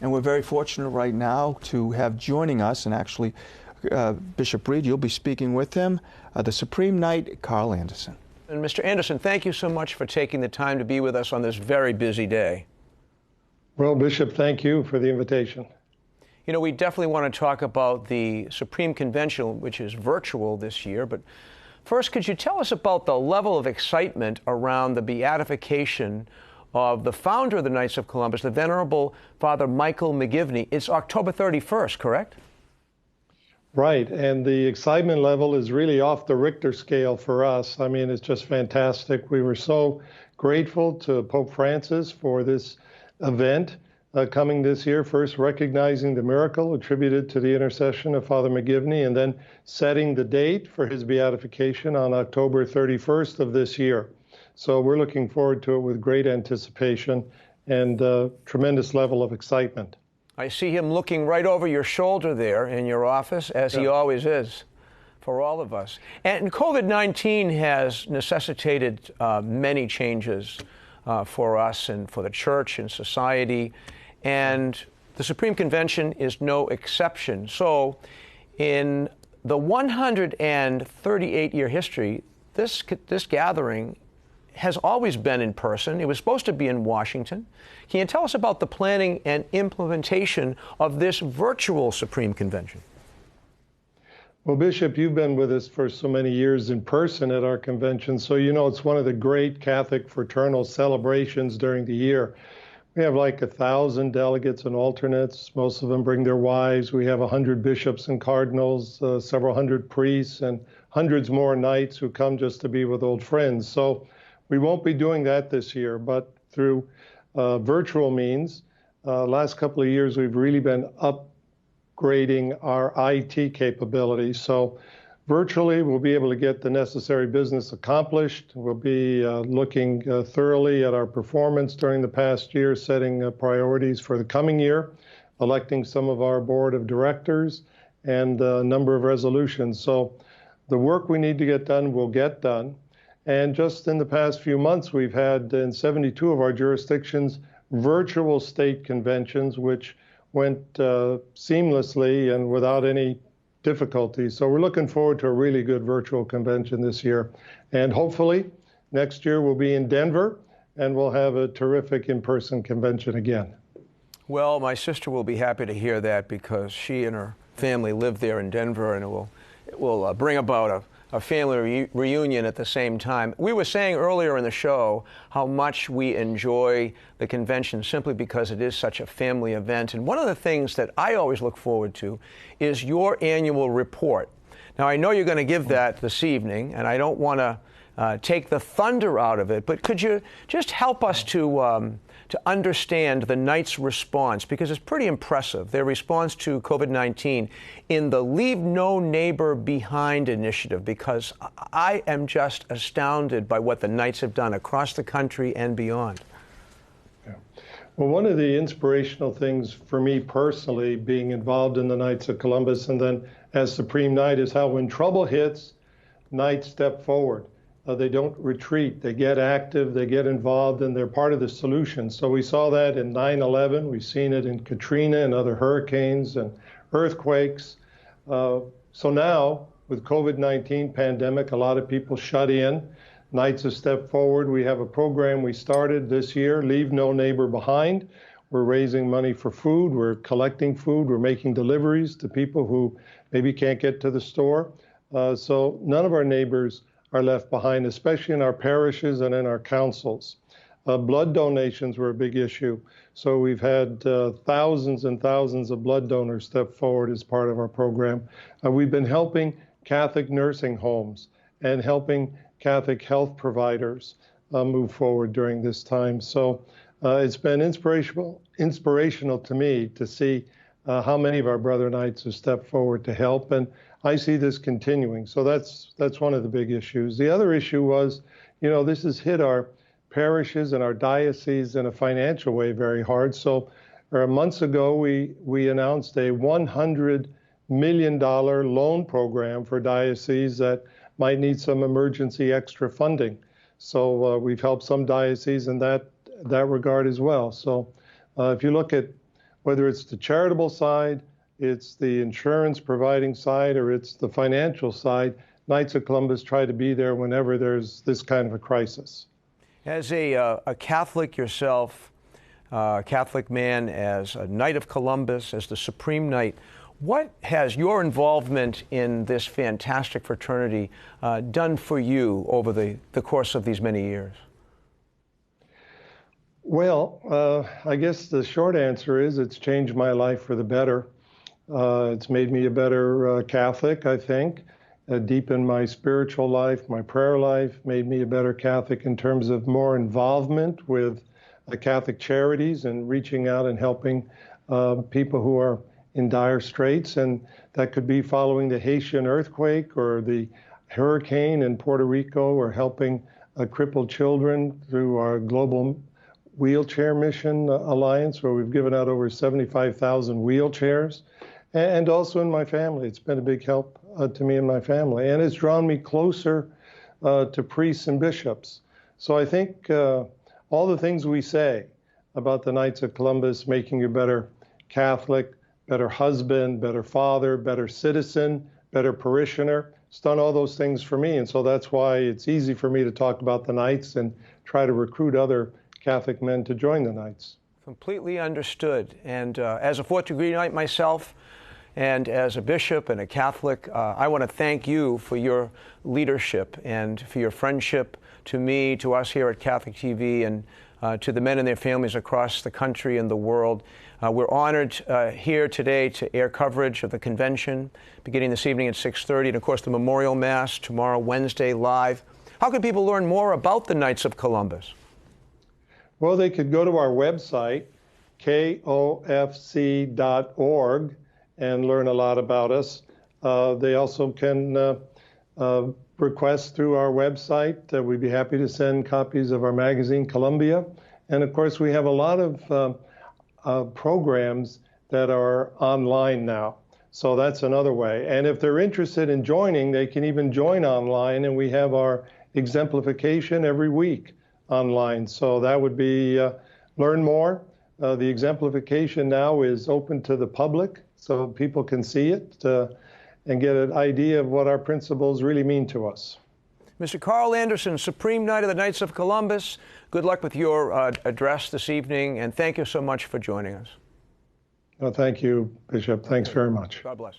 And we're very fortunate right now to have joining us, and actually Bishop Reed, you'll be speaking with him, the Supreme Knight, Carl Anderson. And Mr. Anderson, thank you so much for taking the time to be with us on this very busy day. Well, Bishop, thank you for the invitation. You know, we definitely want to talk about the Supreme Convention, which is virtual this year, but first, could you tell us about the level of excitement around the beatification of the founder of the Knights of Columbus, the Venerable Father Michael McGivney? It's October 31st, correct? Right, and the excitement level is really off the Richter scale for us. I mean, it's just fantastic. We were so grateful to Pope Francis for this event coming this year, first recognizing the miracle attributed to the intercession of Father McGivney, and then setting the date for his beatification on October 31st of this year. So we're looking forward to it with great anticipation and tremendous level of excitement. I see him looking right over your shoulder there in your office, as he always is for all of us. And COVID-19 has necessitated many changes for us and for the church and society, and the Supreme Convention is no exception. So in the 138-year history, this gathering has always been in person. It was supposed to be in Washington. Can you tell us about the planning and implementation of this virtual Supreme Convention? Well, Bishop, you've been with us for so many years in person at our convention, so you know it's one of the great Catholic fraternal celebrations during the year. We have like 1,000 delegates and alternates. Most of them bring their wives. We have 100 bishops and cardinals, several hundred priests, and hundreds more knights who come just to be with old friends. So we won't be doing that this year, but through virtual means, last couple of years we've really been upgrading our IT capabilities. So virtually we'll be able to get the necessary business accomplished. We'll be looking thoroughly at our performance during the past year, setting priorities for the coming year, electing some of our board of directors, and a number of resolutions. So the work we need to get done will get done. And just in the past few months, we've had in 72 of our jurisdictions virtual state conventions, which went seamlessly and without any difficulty. So we're looking forward to a really good virtual convention this year. And hopefully next year we'll be in Denver and we'll have a terrific in-person convention again. Well, my sister will be happy to hear that because she and her family live there in Denver, and it will bring about a family reunion at the same time. We were saying earlier in the show how much we enjoy the convention simply because it is such a family event. And one of the things that I always look forward to is your annual report. Now, I know you're going to give that this evening, and I don't want to take the thunder out of it, but could you just help us to understand the Knights' response, because it's pretty impressive, their response to COVID-19 in the Leave No Neighbor Behind initiative, because I am just astounded by what the Knights have done across the country and beyond. Yeah. Well, one of the inspirational things for me personally, being involved in the Knights of Columbus and then as Supreme Knight, is how when trouble hits, Knights step forward. They don't retreat. They get active, they get involved, and they're part of the solution. So we saw that in 9/11. We've seen it in Katrina and other hurricanes and earthquakes. So now, with COVID-19 pandemic, a lot of people shut in. Knights have stepped forward. We have a program we started this year, Leave No Neighbor Behind. We're raising money for food. We're collecting food. We're making deliveries to people who maybe can't get to the store. So none of our neighbors are left behind, especially in our parishes and in our councils. Blood donations were a big issue. So we've had thousands and thousands of blood donors step forward as part of our program. We've been helping Catholic nursing homes and helping Catholic health providers move forward during this time. So it's been inspirational to me to see how many of our brother Knights have stepped forward to help. And I see this continuing. So that's one of the big issues. The other issue was, you know, this has hit our parishes and our dioceses in a financial way very hard. So months ago, we announced a $100 million loan program for dioceses that might need some emergency extra funding. So we've helped some dioceses in that regard as well. So if you look at whether it's the charitable side, it's the insurance providing side, or it's the financial side, Knights of Columbus try to be there whenever there's this kind of a crisis. As a Catholic yourself, Catholic man, as a Knight of Columbus, as the Supreme Knight, what has your involvement in this fantastic fraternity done for you over the course of these many years? Well, I guess the short answer is it's changed my life for the better. It's made me a better Catholic, I think. Deepened my spiritual life, my prayer life, made me a better Catholic in terms of more involvement with Catholic charities and reaching out and helping people who are in dire straits. And that could be following the Haitian earthquake or the hurricane in Puerto Rico, or helping crippled children through our global wheelchair mission alliance, where we've given out over 75,000 wheelchairs. And also in my family. It's been a big help to me and my family. And it's drawn me closer to priests and bishops. So I think all the things we say about the Knights of Columbus, making you a better Catholic, better husband, better father, better citizen, better parishioner, it's done all those things for me. And so that's why it's easy for me to talk about the Knights and try to recruit other Catholic men to join the Knights. Completely understood. And as a fourth-degree Knight myself, and as a bishop and a Catholic, I want to thank you for your leadership and for your friendship to me, to us here at Catholic TV, and to the men and their families across the country and the world. We're honored here today to air coverage of the convention beginning this evening at 6:30, and of course the Memorial Mass tomorrow, Wednesday, live. How can people learn more about the Knights of Columbus? Well, they could go to our website, KofC.org, and learn a lot about us. They also can request through our website. We'd be happy to send copies of our magazine, Columbia. And of course, we have a lot of programs that are online now. So that's another way. And if they're interested in joining, they can even join online. And we have our exemplification every week online. So that would be learn more. The exemplification now is open to the public, so people can see it and get an idea of what our principles really mean to us. Mr. Carl Anderson, Supreme Knight of the Knights of Columbus, good luck with your address this evening, and thank you so much for joining us. Well, thank you, Bishop. Thanks very much. God bless.